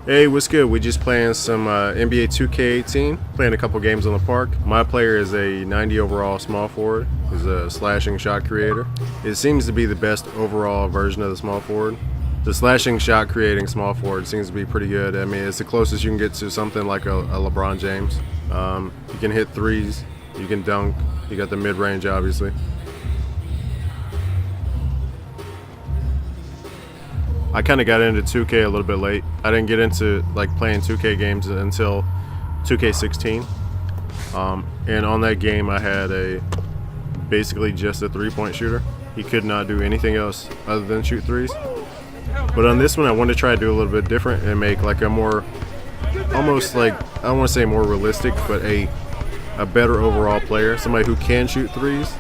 Hey, what's good? We just playing some NBA 2K18, playing a couple games on the park. My player is a 90 overall small forward. He's a slashing shot creator. It seems to be the best overall version of the small forward. The slashing shot creating small forward seems to be pretty good. I mean, it's the closest you can get to something like a LeBron James. You can hit threes, you can dunk, you got the mid-range obviously. I kind of got into 2K a little bit late. I didn't get into like playing 2K games until 2K16. And on that game I had basically just a three-point shooter. He could not do anything else other than shoot threes. But on this one I wanted to try to do a little bit different and make like a more, almost like, I don't want to say more realistic, but a better overall player. Somebody who can shoot threes,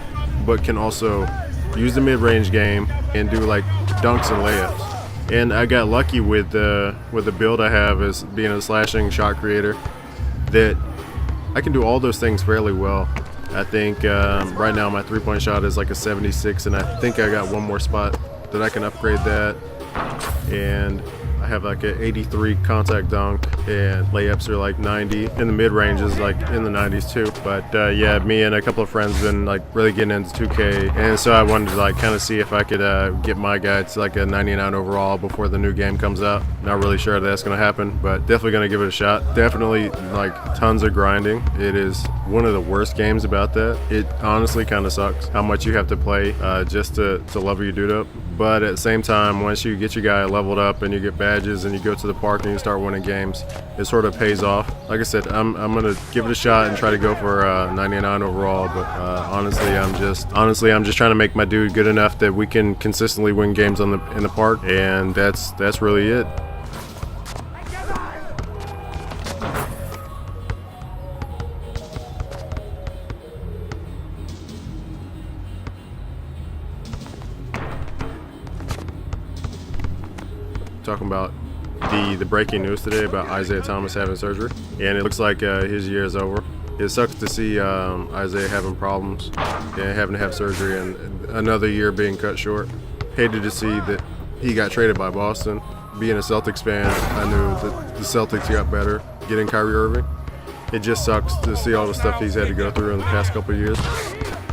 but can also use the mid-range game and do like dunks and layups. And I got lucky with the build I have as being a slashing shot creator, that I can do all those things fairly well. I think right now my three-point shot is like a 76, and I think I got one more spot that I can upgrade that. And I have like an 83 contact dunk, and layups are like 90, and the mid-range is like in the 90s too. But yeah, me and a couple of friends been like really getting into 2K, and so I wanted to like kind of see if I could get my guy to like a 99 overall before the new game comes out. Not really sure if that's gonna happen, but definitely gonna give it a shot. Definitely like tons of grinding. It is one of the worst games about that. It honestly kind of sucks how much you have to play just to level your dude up. But at the same time, once you get your guy leveled up and you get badges and you go to the park and you start winning games, it sort of pays off. Like I said, I'm gonna give it a shot and try to go for 99 overall. But honestly, I'm just trying to make my dude good enough that we can consistently win games in the park, and that's really it. Talking about the breaking news today about Isaiah Thomas having surgery, and it looks like his year is over. It sucks to see Isaiah having problems and having to have surgery and another year being cut short. Hated to see that he got traded by Boston. Being a Celtics fan, I knew that the Celtics got better getting Kyrie Irving. It just sucks to see all the stuff he's had to go through in the past couple of years.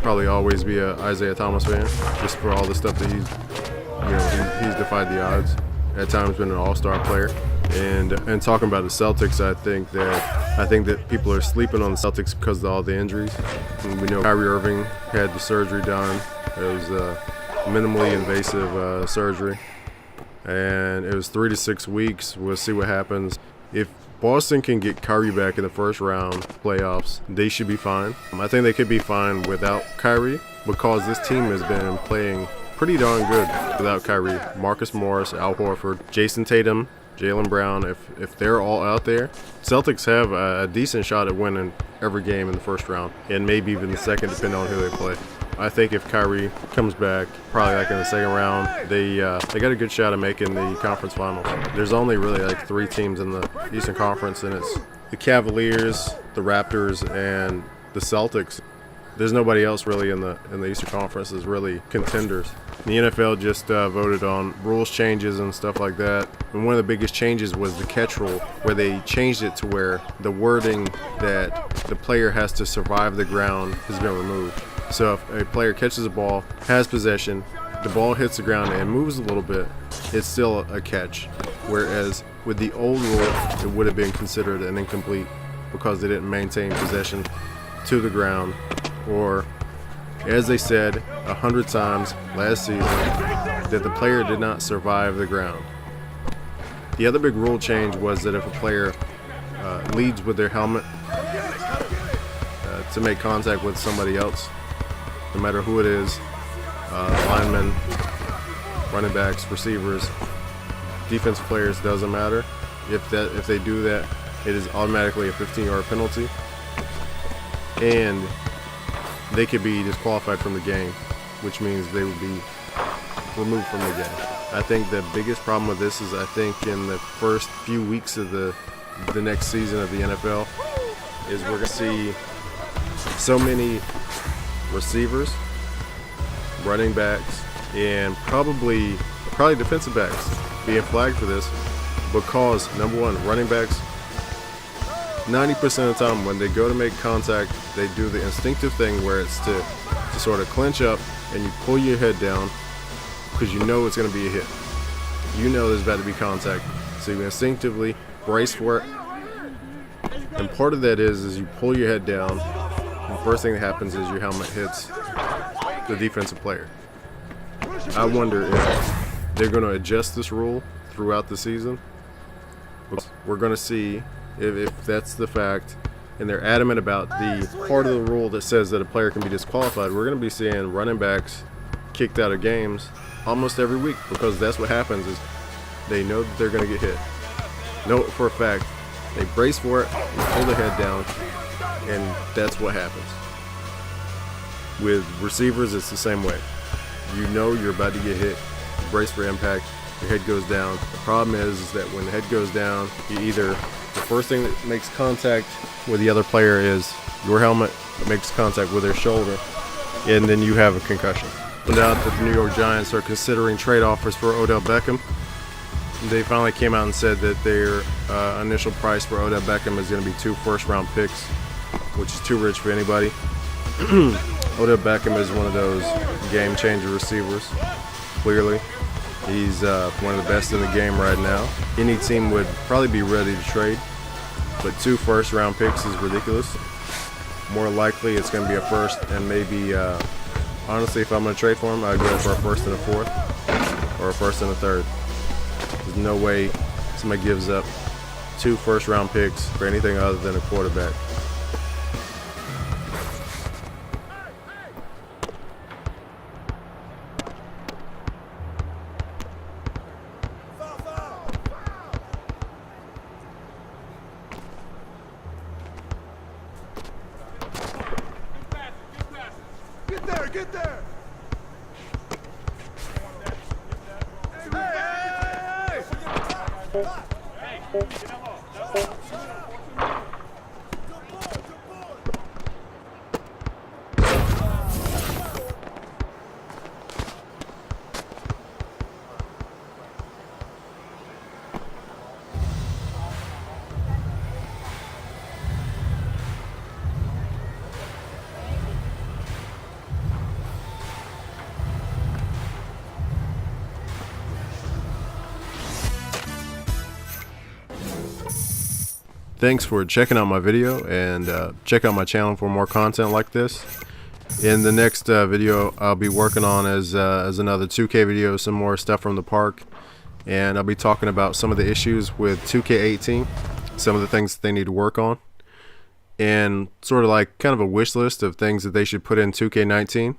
Probably always be a Isaiah Thomas fan, just for all the stuff that he's defied the odds. At times been an all-star player. And talking about the Celtics, I think that people are sleeping on the Celtics because of all the injuries. And we know Kyrie Irving had the surgery done. It was minimally invasive surgery, and it was 3 to 6 weeks. We'll see what happens. If Boston can get Kyrie back in the first round playoffs, they should be fine. I think they could be fine without Kyrie, because this team has been playing pretty darn good without Kyrie. Marcus Morris, Al Horford, Jason Tatum, Jaylen Brown, if they're all out there, Celtics have a decent shot at winning every game in the first round, and maybe even the second, depending on who they play. I think if Kyrie comes back, probably like in the second round, they got a good shot at making the conference finals. There's only really like 3 teams in the Eastern Conference, and it's the Cavaliers, the Raptors, and the Celtics. There's nobody else really in the Eastern Conference is really contenders. The NFL just voted on rules changes and stuff like that. And one of the biggest changes was the catch rule, where they changed it to where the wording that the player has to survive the ground has been removed. So if a player catches a ball, has possession, the ball hits the ground and moves a little bit, it's still a catch. Whereas with the old rule, it would have been considered an incomplete because they didn't maintain possession to the ground. Or, as they said 100 times last season, that the player did not survive the ground. The other big rule change was that if a player leads with their helmet to make contact with somebody else, no matter who it is, linemen, running backs, receivers, defensive players, doesn't matter. If they do that, it is automatically a 15-yard penalty, and they could be disqualified from the game, which means they would be removed from the game. I think the biggest problem with this is, I think in the first few weeks of the next season of the NFL, is we're going to see so many receivers, running backs, and probably defensive backs being flagged for this, because, number one, running backs, 90% of the time when they go to make contact, they do the instinctive thing where it's to sort of clinch up and you pull your head down because you know it's going to be a hit. You know there's about to be contact, so you instinctively brace for it. And part of that is you pull your head down, and the first thing that happens is your helmet hits the defensive player. I wonder if they're going to adjust this rule throughout the season. We're going to see if that's the fact, and they're adamant about the part of the rule that says that a player can be disqualified. We're going to be seeing running backs kicked out of games almost every week, because that's what happens is they know that they're going to get hit. Know it for a fact. They brace for it, they pull their head down, and that's what happens. With receivers, it's the same way. You know you're about to get hit, you brace for impact, your head goes down. The problem is that when the head goes down, you either, the first thing that makes contact with the other player is your helmet makes contact with their shoulder, and then you have a concussion. Found out that the New York Giants are considering trade offers for Odell Beckham. They finally came out and said that their initial price for Odell Beckham is going to be 2 first-round picks, which is too rich for anybody. Odell Beckham is one of those game-changer receivers, clearly. He's one of the best in the game right now. Any team would probably be ready to trade, but 2 first-round picks is ridiculous. More likely it's going to be a first, and maybe, honestly, if I'm going to trade for him, I'd go for a first and a fourth, or a first and a third. There's no way somebody gives up 2 first-round picks for anything other than a quarterback. Get there! Thanks for checking out my video, and check out my channel for more content like this. In the next video, I'll be working on as another 2K video, some more stuff from the park, and I'll be talking about some of the issues with 2K18, some of the things that they need to work on, and sort of like kind of a wish list of things that they should put in 2K19.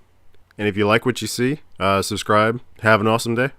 And if you like what you see, subscribe. Have an awesome day.